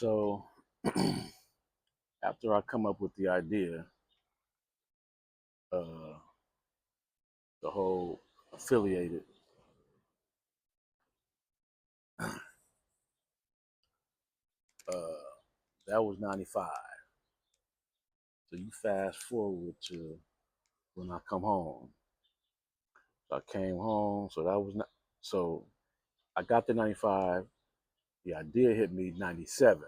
So after I come up with the idea, uh, the whole affiliated, that was 95. So you fast forward to when I come home. So I came home, so that was not, so I got the 95. The idea hit me 97.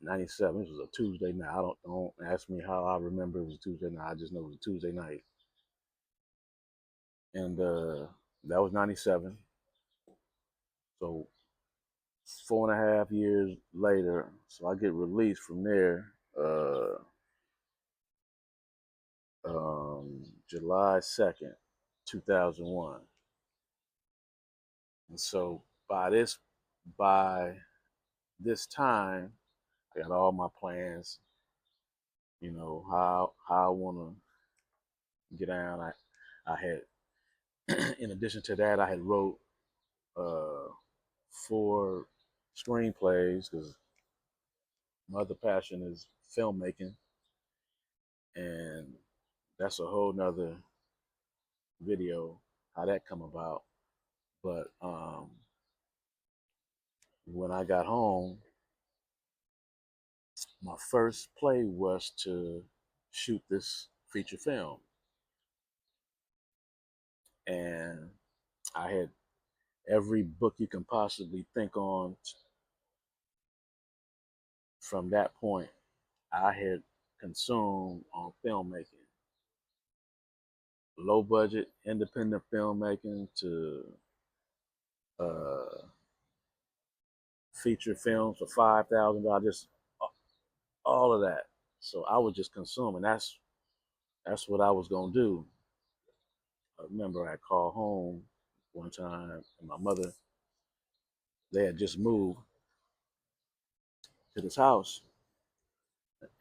97, this was a Tuesday night. Don't ask me how I remember it was a Tuesday night. I just know it was a Tuesday night. And that was 97. So 4.5 years later, so I get released from there July 2nd, 2001. And so by this time, I got all my plans, how I wanna get down. I had in addition to that, I had wrote uh 4 screenplays because my other passion is filmmaking, and that's a whole nother video how that come about. But when I got home, my first play was to shoot this feature film, and I had every book you can possibly think on from that point. I had consumed on filmmaking, low budget independent filmmaking to uh, feature films for $5,000, just all of that. So I was just consuming. That's what I was gonna do. I remember I called home one time, and my mother, they had just moved to this house,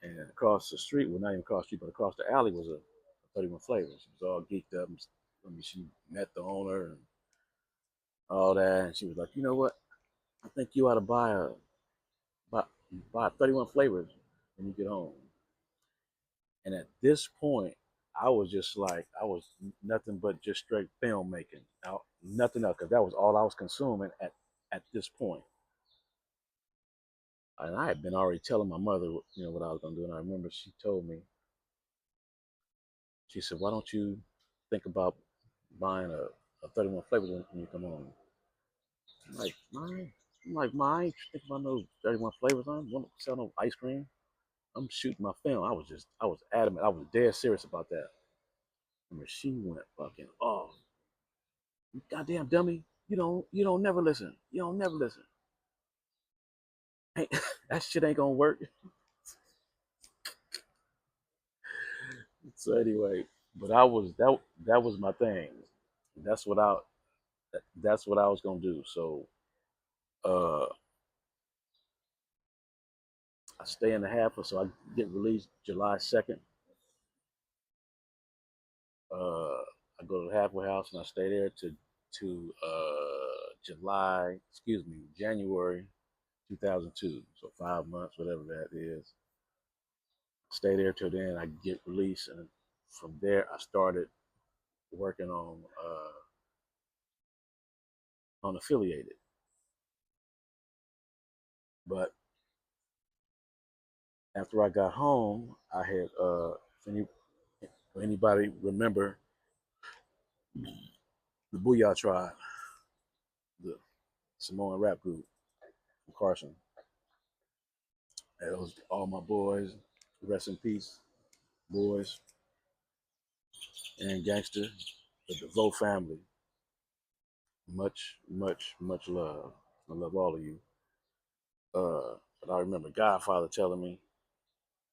and across the street, well, not even across the street, but across the alley was a 31 Flavors. She was all geeked up. I mean, she met the owner and all that, and she was like, you know what? I think you ought to buy, buy 31 Flavors when you get home. And at this point, I was just like, I was nothing but just straight filmmaking, nothing else, because that was all I was consuming at this point. And I had been already telling my mother, what I was gonna do. And I remember she told me, she said, "Why don't you think about buying a 31 Flavors when you come home?" I'm like, mine. I'm like, mine. Think about no 31 Flavors. I don't want to sell no ice cream. I'm shooting my film. I was adamant. I was dead serious about that. I mean, she went fucking off. You goddamn dummy. You don't never listen. You don't never listen. Ain't, that shit ain't gonna work. So anyway, but that was my thing. That's what I that's what I was gonna do. So uh I stay in the half, so I get released July 2nd. I go to the halfway house and I stay there to January 2002. So 5 months, whatever that is. Stay there till then. I get released, and from there I started working on affiliated. But after I got home, I had if anybody remember the Booyah Tribe, the Samoan rap group from Carson. It was all my boys, rest in peace, boys, and Gangster, the DeVoe family. Much, much, much love. I love all of you. But I remember Godfather telling me,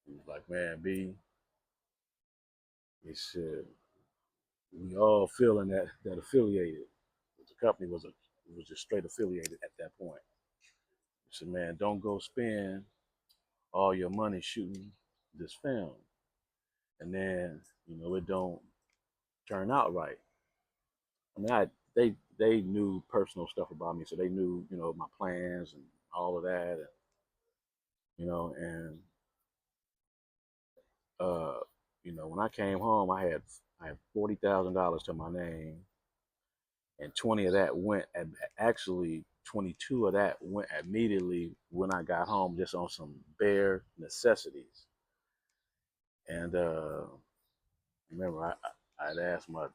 he was like, man, B, he said, we all feeling that affiliated. The company was just straight affiliated at that point. He said, man, don't go spend all your money shooting this film. And then, it don't turn out right. I mean, they knew personal stuff about me, so they knew, my plans and all of that, and, and uh, when I came home, I had $40,000 to my name, and 20 of that went at, actually 22 of that went immediately when I got home, just on some bare necessities. And remember, I'd asked my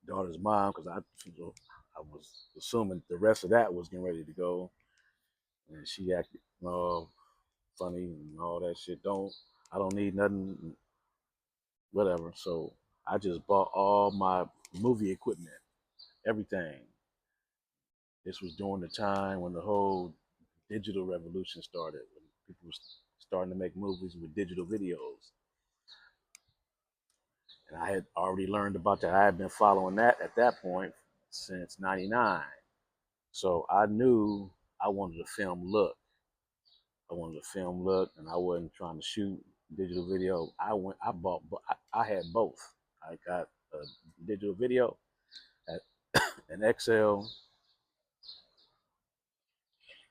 daughter's mom, because I was assuming the rest of that was getting ready to go, and she acted funny and all that shit. I don't need nothing, whatever. So I just bought all my movie equipment, everything. This was during the time when the whole digital revolution started, when people were starting to make movies with digital videos. And I had already learned about that. I had been following that at that point since '99. So I knew I wanted to film look. I wanted to film look, and I wasn't trying to shoot digital video. I bought, I had both. I got a digital video, an XL,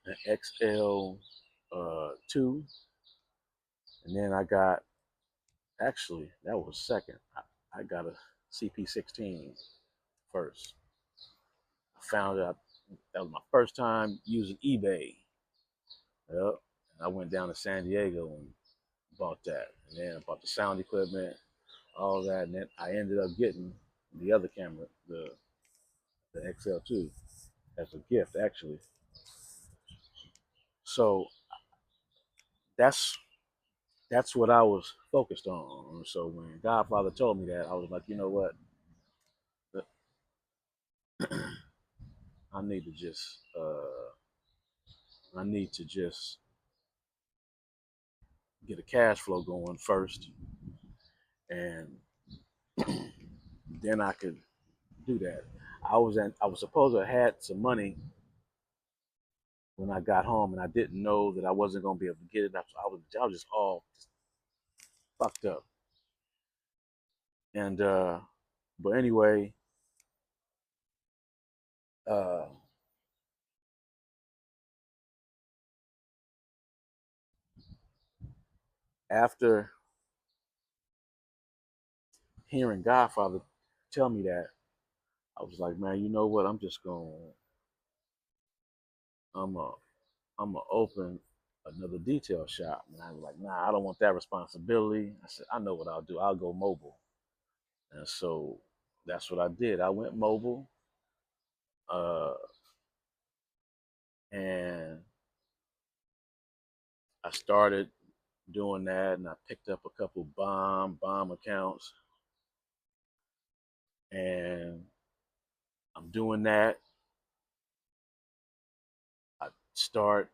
an XL 2, and then I got, actually, that was second. I got a CP16 first. I found out that was my first time using eBay. Yep. And I went down to San Diego and bought that. And then I bought the sound equipment, all that. And then I ended up getting the other camera, the XL2, as a gift, actually. So that's that's what I was focused on. So when Godfather told me that, I was like, you know what? I need to just get a cash flow going first, and then I could do that. I was supposed to have had some money when I got home, and I didn't know that I wasn't gonna be able to get it. I was just all fucked up. And but anyway, uh, after hearing Godfather tell me that, I was like, man, you know what? I'm a, I'm gonna open another detail shop. And I was like, nah, I don't want that responsibility. I said, I know what I'll do. I'll go mobile. And so that's what I did. I went mobile, uh, and I started doing that, and I picked up a couple bomb accounts, and I'm doing that. I start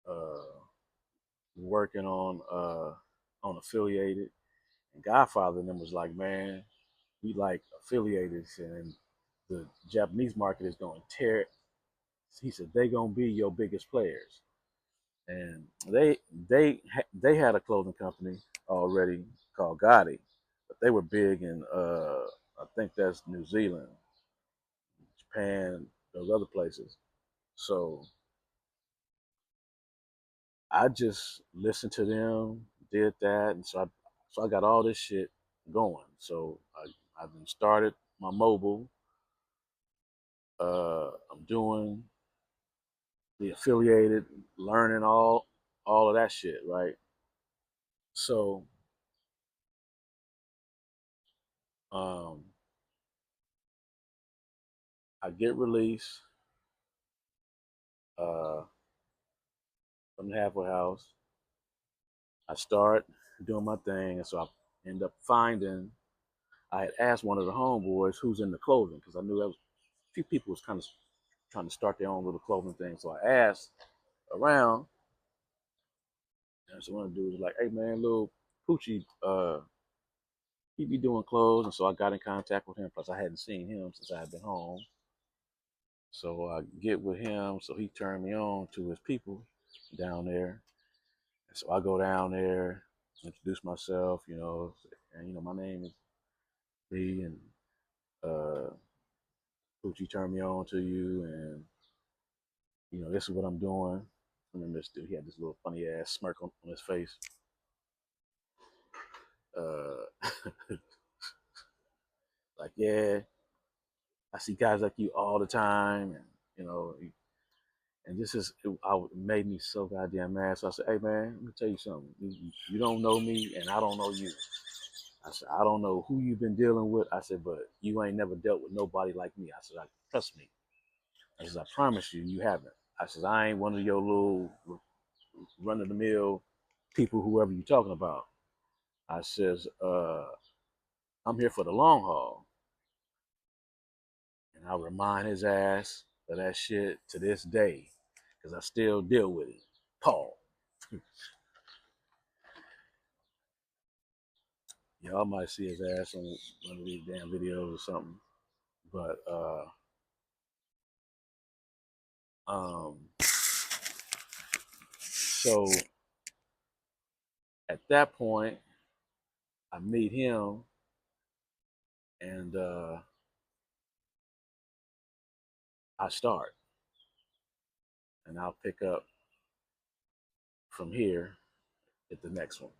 uh, working on affiliated, and Godfather and them was like, man, we like affiliated, and the Japanese market is going to tear it. He said they gonna be your biggest players, and they had a clothing company already called Gotti, but they were big in I think that's New Zealand, Japan, those other places. So I just listened to them, did that, and so I got all this shit going. So I've been started my mobile. I'm doing the affiliated, learning all of that shit, right? So um, I get released uh, from the halfway house. I start doing my thing, and so I end up finding. I had asked one of the homeboys who's in the clothing, because I knew that was a few people was kind of trying to start their own little clothing thing. So I asked around, and so one of the dudes was like, "Hey man, little Poochie, he be doing clothes," and so I got in contact with him. Plus, I hadn't seen him since I had been home. So I get with him. So he turned me on to his people down there. And so I go down there, introduce myself, and my name is Lee, and uh, Poochie turned me on to you, and this is what I'm doing. I remember this dude, he had this little funny ass smirk on his face. Uh, like, yeah, I see guys like you all the time, and you know, and this is it made me so goddamn mad. So I said, hey man, let me tell you something. You don't know me, and I don't know you. I said, I don't know who you've been dealing with. I said, but you ain't never dealt with nobody like me. I said, trust me. I said, I promise you, you haven't. I said, I ain't one of your little run of the mill people, whoever you talking about. I says, I'm here for the long haul. And I remind his ass of that shit to this day, because I still deal with it. Paul. Y'all might see his ass on one of these damn videos or something. But so at that point, I meet him, and I start, and I'll pick up from here at the next one.